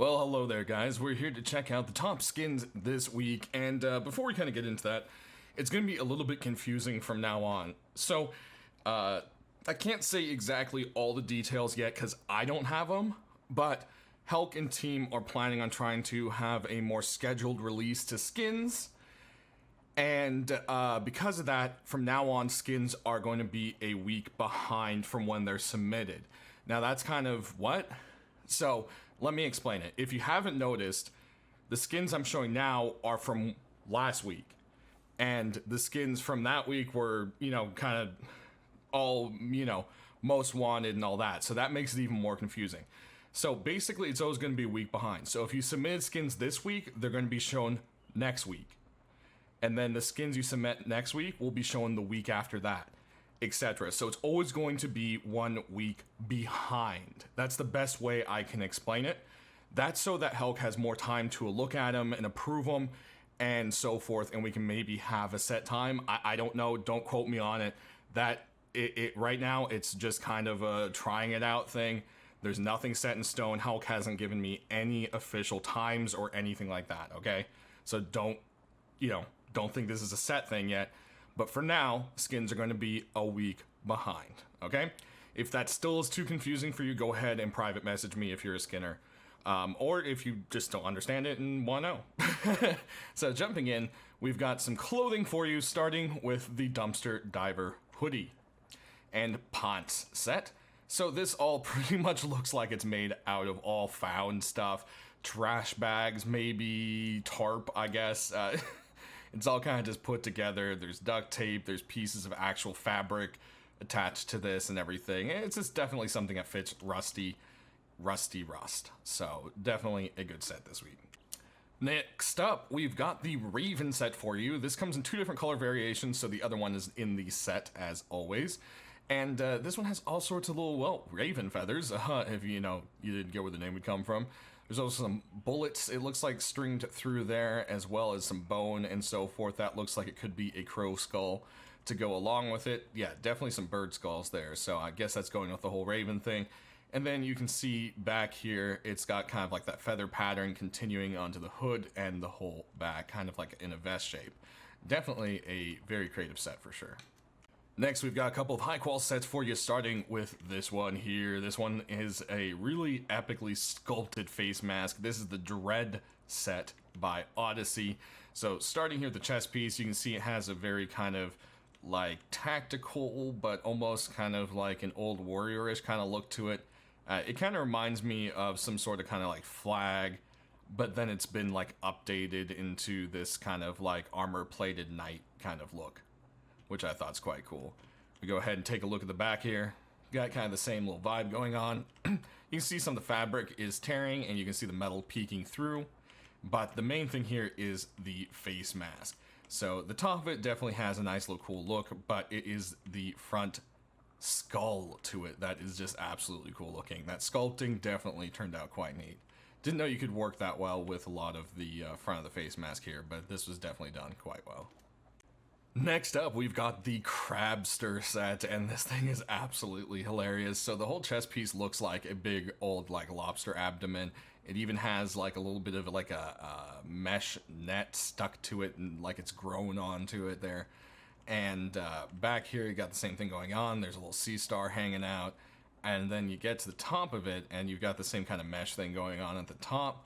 Well, hello there, guys. We're here to check out the top skins this week, and before we kind of get into that, it's going to be a little bit confusing from now on. So, I can't say exactly all the details yet because I don't have them, but Helk and team are planning on trying to have a more scheduled release to skins, and because of that, from now on, skins are going to be a week behind from when they're submitted. Now, that's kind of what? So, let me explain it. If you haven't noticed, the skins I'm showing now are from last week. And the skins from that week were, kind of all, most wanted and all that. So that makes it even more confusing. So basically, it's always going to be a week behind. So if you submitted skins this week, they're going to be shown next week. And then the skins you submit next week will be shown the week after that, etc. So it's always going to be 1 week behind. That's the best way I can explain it. That's so that Helk has more time to look at them and approve them and so forth, and we can maybe have a set time. I don't know. Don't quote me on it. Right now, it's just kind of a trying it out thing. There's nothing set in stone. Helk hasn't given me any official times or anything like that, okay? So don't think this is a set thing yet. But for now, skins are going to be a week behind, okay? If that still is too confusing for you, go ahead and private message me if you're a skinner. Or if you just don't understand it and want to know. So jumping in, we've got some clothing for you, starting with the Dumpster Diver hoodie and pants set. So this all pretty much looks like it's made out of all found stuff. Trash bags, maybe tarp, I guess. It's all kind of just put together. There's duct tape, there's pieces of actual fabric attached to this and everything. It's just definitely something that fits rusty rust. So definitely a good set this week. Next up, we've got the Raven set for you. This comes in 2 different color variations, so the other one is in the set as always. And this one has all sorts of little, raven feathers, if you didn't get where the name would come from. There's also some bullets, it looks like, stringed through there, as well as some bone and so forth. That looks like it could be a crow skull to go along with it. Yeah, definitely some bird skulls there, so I guess that's going with the whole raven thing. And then you can see back here, it's got kind of like that feather pattern continuing onto the hood and the whole back, kind of like in a vest shape. Definitely a very creative set for sure. Next, we've got a couple of high-qual sets for you, starting with this one here. This one is a really epically sculpted face mask. This is the Dread set by Odyssey. So starting here at the chest piece, you can see it has a very kind of like tactical, but almost kind of like an old warrior-ish kind of look to it. It kind of reminds me of some sort of kind of like flag, but then it's been like updated into this kind of like armor-plated knight kind of look, which I thought's quite cool. We go ahead and take a look at the back here. Got kind of the same little vibe going on. You can see some of the fabric is tearing, and you can see the metal peeking through. But the main thing here is the face mask. So the top of it definitely has a nice little cool look, but it is the front skull to it that is just absolutely cool looking. That sculpting definitely turned out quite neat. Didn't know you could work that well with a lot of the front of the face mask here, but this was definitely done quite well. Next up, we've got the Crabster set, and this thing is absolutely hilarious. So the whole chest piece looks like a big old like lobster abdomen. It even has like a little bit of like a mesh net stuck to it, and like it's grown onto it there. And back here, you got the same thing going on. There's a little sea star hanging out, and then you get to the top of it, and you've got the same kind of mesh thing going on at the top.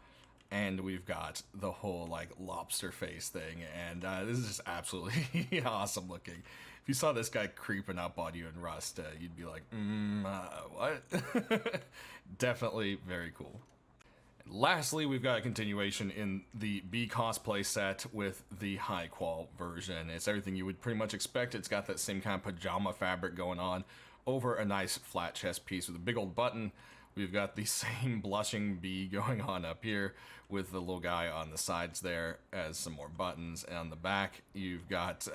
And we've got the whole like lobster face thing, and this is just absolutely awesome looking. If you saw this guy creeping up on you in Rust, you'd be like, what? Definitely very cool. And lastly, we've got a continuation in the B Cosplay set with the high qual version. It's everything you would pretty much expect. It's got that same kind of pajama fabric going on over a nice flat chest piece with a big old button. We've got the same blushing bee going on up here with the little guy on the sides there as some more buttons. And on the back, you've got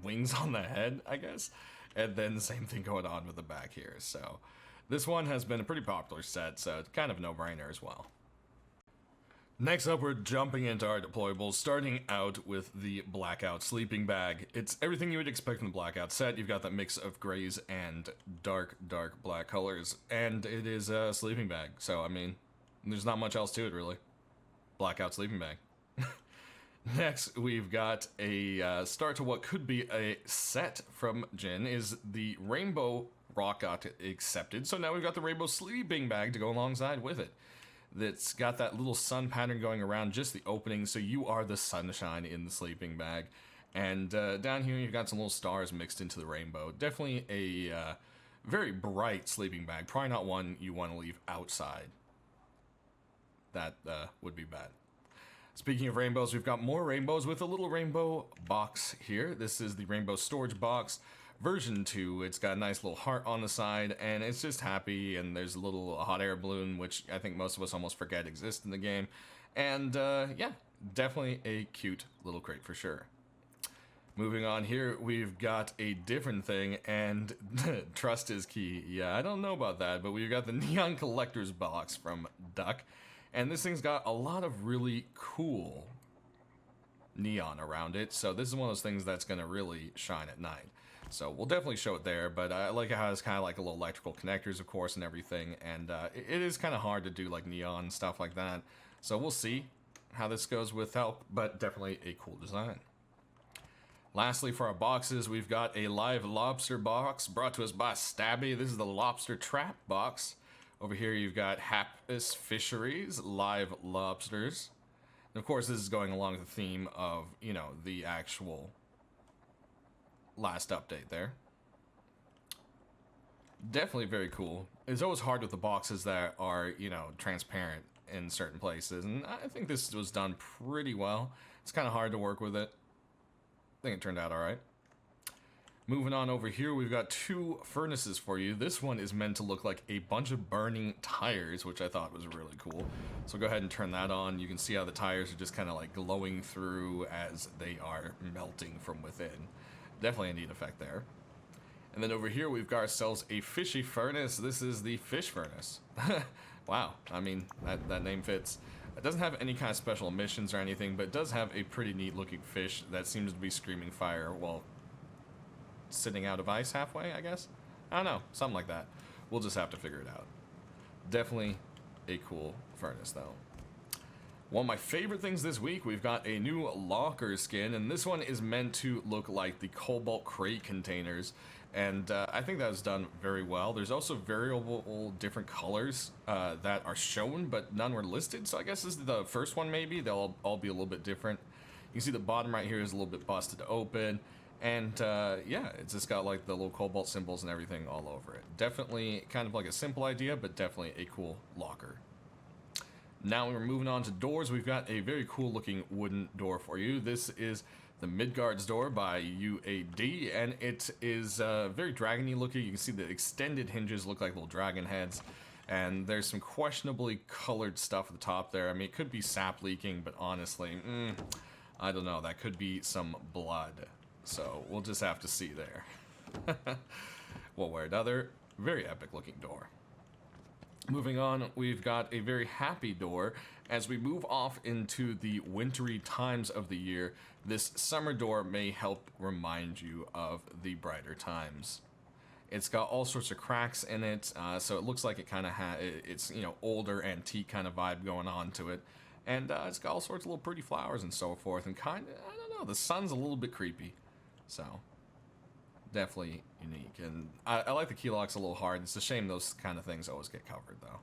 wings on the head, I guess. And then the same thing going on with the back here. So this one has been a pretty popular set, so it's kind of a no-brainer as well. Next up, we're jumping into our deployables, starting out with the Blackout sleeping bag. It's everything you would expect from the Blackout set. You've got that mix of grays and dark black colors, and it is a sleeping bag. So, I mean, There's not much else to it, really. Blackout sleeping bag. Next, we've got a start to what could be a set from Jin, is the Rainbow Rock got accepted. So now we've got the Rainbow Sleeping Bag to go alongside with it. That's got that little sun pattern going around just the opening, so you are the sunshine in the sleeping bag. And down here you've got some little stars mixed into the rainbow. Definitely a very bright sleeping bag. Probably not one you want to leave outside. That would be bad. Speaking of rainbows, we've got more rainbows with a little rainbow box here. This is the Rainbow Storage Box version 2. It's got a nice little heart on the side, and it's just happy, and there's a little hot air balloon, which I think most of us almost forget exists in the game. And yeah, definitely a cute little crate for sure. Moving on here, we've got a different thing, and trust is key. Yeah, I don't know about that, but we've got the Neon Collector's Box from Duck. And this thing's got a lot of really cool neon around it, so this is one of those things that's going to really shine at night. So we'll definitely show it there, but I like how it's kind of like a little electrical connectors, of course, and everything, and it is kind of hard to do like neon stuff like that. So we'll see how this goes with help, but definitely a cool design. Lastly, for our boxes, we've got a live lobster box brought to us by Stabby. This is the lobster trap box. Over here you've got Happus Fisheries, live lobsters. And of course this is going along with the theme of, you know, the actual last update there. Definitely very cool. It's always hard with the boxes that are, you know, transparent in certain places. And I think this was done pretty well. It's kind of hard to work with it. I think it turned out alright. Moving on over here, we've got 2 furnaces for you. This one is meant to look like a bunch of burning tires, which I thought was really cool. So go ahead and turn that on. You can see how the tires are just kind of like glowing through as they are melting from within. Definitely a neat effect there. And then over here, we've got ourselves a fishy furnace. This is the fish furnace. Wow, I mean, that name fits. It doesn't have any kind of special emissions or anything, but it does have a pretty neat looking fish that seems to be screaming fire while sitting out of ice halfway, I guess? I don't know, something like that. We'll just have to figure it out. Definitely a cool furnace, though. One of my favorite things this week, we've got a new locker skin, and this one is meant to look like the Cobalt crate containers, and I think that was done very well. There's also variable different colors that are shown, but none were listed, so I guess this is the first one maybe. They'll all be a little bit different. You can see the bottom right here is a little bit busted open. And yeah, it's just got like the little cobalt symbols and everything all over it. Definitely kind of like a simple idea, but definitely a cool locker. Now we're moving on to doors. We've got a very cool looking wooden door for you. This is the Midgard's door by UAD, and it is very dragony looking. You can see the extended hinges look like little dragon heads, and there's some questionably colored stuff at the top there. I mean, it could be sap leaking, but honestly, I don't know. That could be some blood. So we'll just have to see there. One way or another, very epic looking door. Moving on, we've got a very happy door. As we move off into the wintry times of the year, this summer door may help remind you of the brighter times. It's got all sorts of cracks in it, so it looks like it kind of it's, you know, older antique kind of vibe going on to it. And it's got all sorts of little pretty flowers and so forth, and kind of, I don't know, the sun's a little bit creepy. So, definitely unique. And I like the key locks a little hard. It's a shame those kind of things always get covered, though.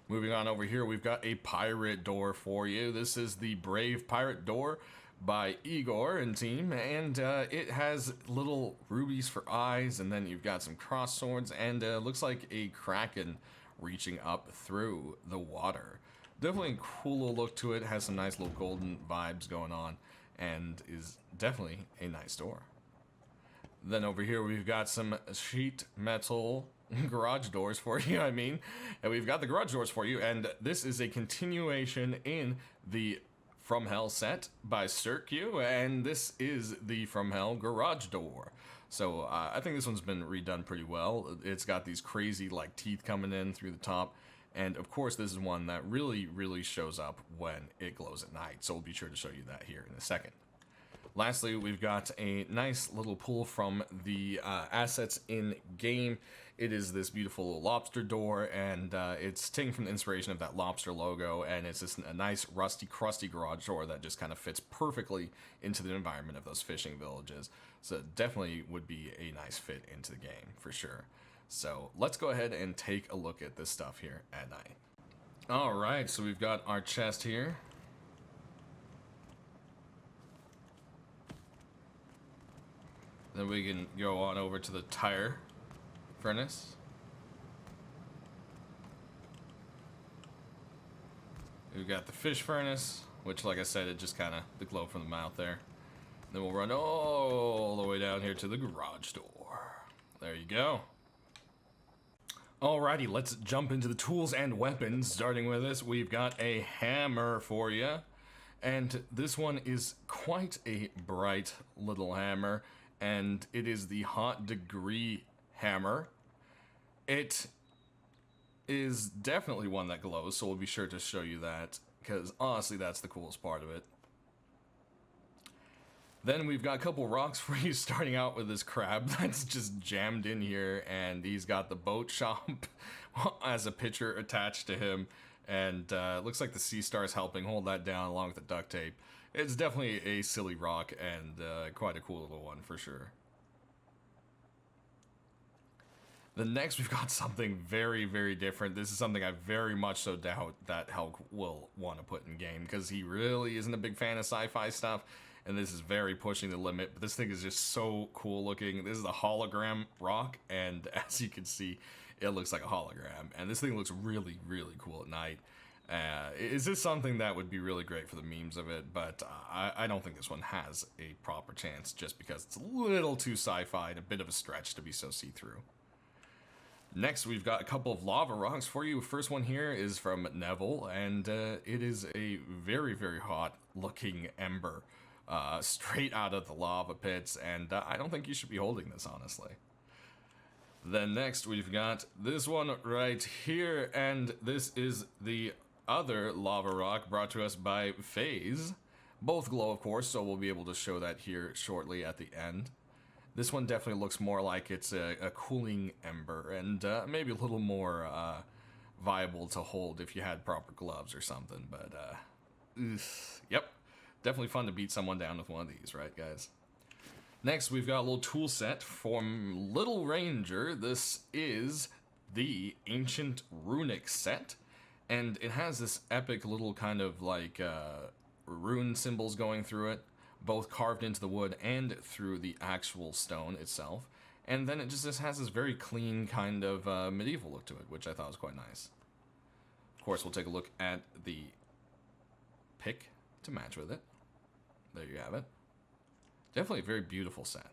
Moving on over here, we've got a pirate door for you. This is the Brave Pirate Door by Igor and team. And it has little rubies for eyes, and then you've got some cross swords, and looks like a kraken reaching up through the water. Definitely a cool little look to it. Has some nice little golden vibes going on, and is definitely a nice door. Then over here we've got some sheet metal garage doors for you, and we've got the garage doors for you, and this is a continuation in the From Hell set by Cirque, and this is the From Hell garage door. So I think this one's been redone pretty well. It's got these crazy like teeth coming in through the top. And of course, this is one that really shows up when it glows at night. So we'll be sure to show you that here in a second. Lastly, we've got a nice little pull from the assets in game. It is this beautiful little lobster door, and it's taken from the inspiration of that lobster logo, and it's just a nice rusty, crusty garage door that just kind of fits perfectly into the environment of those fishing villages. So it definitely would be a nice fit into the game, for sure. So let's go ahead and take a look at this stuff here at night. Alright, so we've got our chest here. Then we can go on over to the tire furnace. We've got the fish furnace, which, like I said, it just kind of the glow from the mouth there. Then we'll run all the way down here to the garage door. There you go. Alrighty, let's jump into the tools and weapons. Starting with this, we've got a hammer for you. And this one is quite a bright little hammer. And it is the Hot Degree hammer. It is definitely one that glows, so we'll be sure to show you that, because honestly that's the coolest part of it. Then we've got a couple rocks for you, starting out with this crab that's just jammed in here, and he's got the boat shop as a picture attached to him, and it looks like the sea star's helping hold that down along with the duct tape. It's definitely a silly rock, and quite a cool little one for sure. The next, we've got something very, very different. This is something I very much so doubt that Hulk will want to put in game, because he really isn't a big fan of sci-fi stuff, and this is very pushing the limit. But this thing is just so cool looking. This is a hologram rock, and as you can see, it looks like a hologram, and this thing looks really, really cool at night. Is this something that would be really great for the memes of it? But I don't think this one has a proper chance, just because it's a little too sci-fi and a bit of a stretch to be so see-through. Next, we've got a couple of lava rocks for you. First one here is from Neville, and it is a very, very hot looking ember straight out of the lava pits, and I don't think you should be holding this, honestly. Then next, we've got this one right here, and this is the other lava rock brought to us by FaZe. Both glow, of course, so we'll be able to show that here shortly at the end. This one definitely looks more like it's a cooling ember, and maybe a little more viable to hold if you had proper gloves or something, but yep, definitely fun to beat someone down with one of these, right guys? Next, we've got a little tool set from Little Ranger. This is the Ancient Runic set, and it has this epic little kind of like rune symbols going through it, both carved into the wood and through the actual stone itself. And then it just has this very clean kind of medieval look to it, which I thought was quite nice. Of course, we'll take a look at the pick to match with it. There you have it. Definitely a very beautiful set.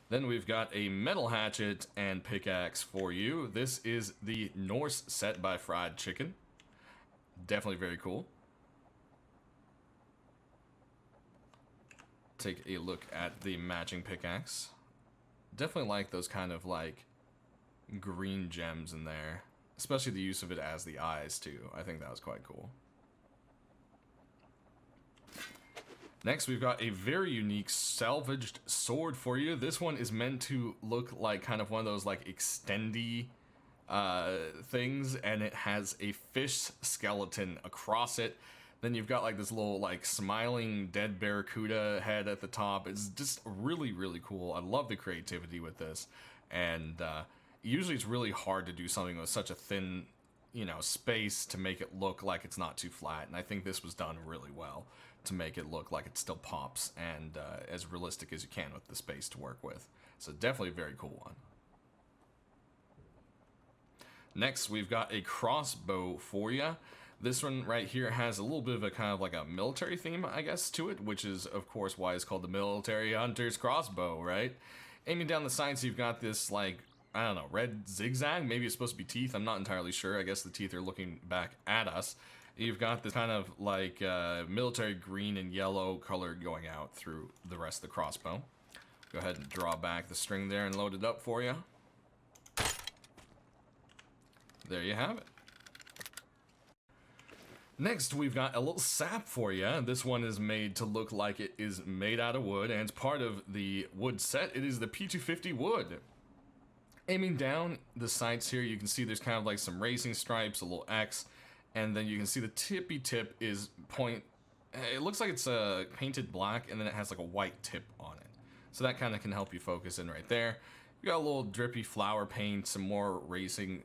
Then we've got a metal hatchet and pickaxe for you. This is the Norse set by Fried Chicken. Definitely very cool. Take a look at the matching pickaxe. Definitely like those kind of like green gems in there, especially the use of it as the eyes too. I think that was quite cool. Next, we've got a very unique salvaged sword for you. This one is meant to look like kind of one of those like extendy things, and it has a fish skeleton across it. Then you've got like this little like smiling dead barracuda head at the top. It's just really, really cool. I love the creativity with this, and usually it's really hard to do something with such a thin, you know, space to make it look like it's not too flat, and I think this was done really well to make it look like it still pops and as realistic as you can with the space to work with. So definitely a very cool one. Next, we've got a crossbow for you. This one right here has a little bit of a kind of like a military theme, I guess, to it, which is, of course, why it's called the Military Hunter's Crossbow, right? Aiming down the sides, you've got this, like, I don't know, red zigzag? Maybe it's supposed to be teeth. I'm not entirely sure. I guess the teeth are looking back at us. You've got this kind of, like, military green and yellow color going out through the rest of the crossbow. Go ahead and draw back the string there and load it up for you. There you have it. Next, we've got a little sap for you. This one is made to look like it is made out of wood, and it's part of the wood set. It is the P250 wood. Aiming down the sights here, you can see there's kind of like some racing stripes, a little X, and then you can see the tippy tip is it looks like it's painted black, and then it has like a white tip on it. So that kind of can help you focus in right there. You got a little drippy flower paint, some more racing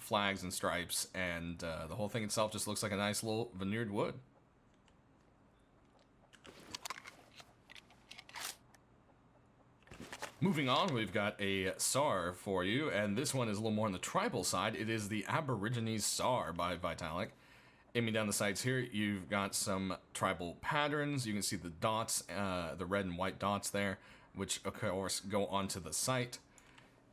flags and stripes, and the whole thing itself just looks like a nice little veneered wood. Moving on, we've got a SAR for you, and this one is a little more on the tribal side. It is the Aborigines SAR by Vitalik. Aiming down the sides here, you've got some tribal patterns. You can see the dots, the red and white dots there, which of course go onto the site.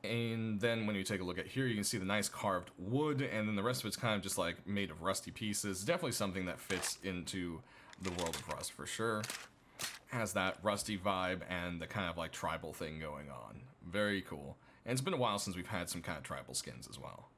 And then when you take a look at here, you can see the nice carved wood, and then the rest of it's kind of just like made of rusty pieces. Definitely something that fits into the world of Rust for sure. Has that rusty vibe and the kind of like tribal thing going on. Very cool. And it's been a while since we've had some kind of tribal skins as well.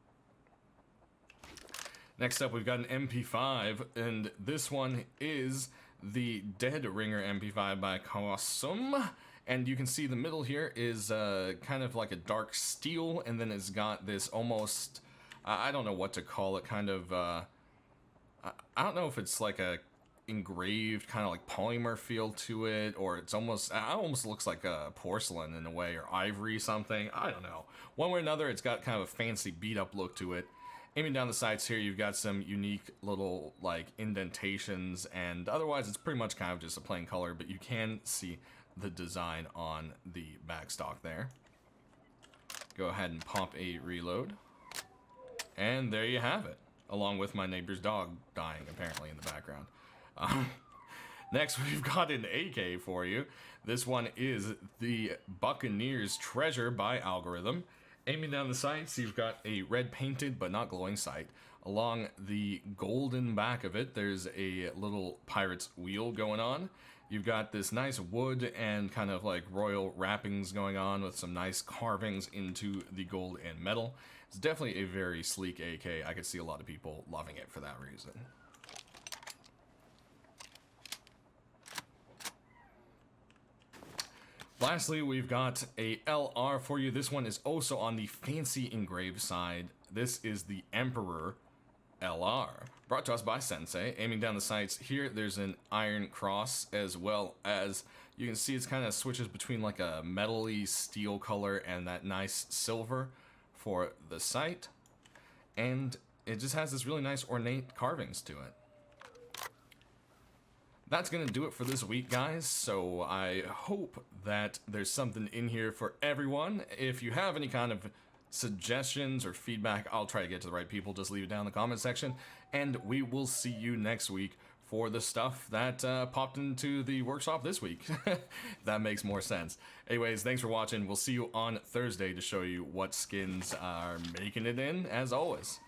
Next up, we've got an MP5, and this one is the Dead Ringer MP5 by Kawasum. And you can see the middle here is kind of like a dark steel, and then it's got this almost, I don't know what to call it, kind of, I don't know if it's like a engraved kind of like polymer feel to it, or it almost looks like a porcelain in a way, or ivory something. I don't know. One way or another, it's got kind of a fancy beat up look to it. Aiming down the sides here, you've got some unique little like indentations, and otherwise it's pretty much kind of just a plain color, but you can see the design on the backstock there. Go ahead and pop a reload, and there you have it, along with my neighbor's dog dying apparently in the background. Next, we've got an AK for you. This one is the Buccaneers Treasure by Algorithm. Aiming down the sights, you've got a red painted but not glowing sight. Along the golden back of it, there's a little pirate's wheel going on. You've got this nice wood and kind of like royal wrappings going on with some nice carvings into the gold and metal. It's definitely a very sleek AK. I could see a lot of people loving it for that reason. Lastly, we've got a LR for you. This one is also on the fancy engraved side. This is the Emperor LR, brought to us by Sensei. Aiming down the sights here, there's an iron cross, as well as you can see it's kind of switches between like a metally steel color and that nice silver for the sight. And it just has this really nice ornate carvings to it. That's going to do it for this week, guys, so I hope that there's something in here for everyone. If you have any kind of suggestions or feedback, I'll try to get to the right people. Just leave it down in the comment section, and we will see you next week for the stuff that popped into the workshop this week. That makes more sense. Anyways, thanks for watching. We'll see you on Thursday to show you what skins are making it in, as always.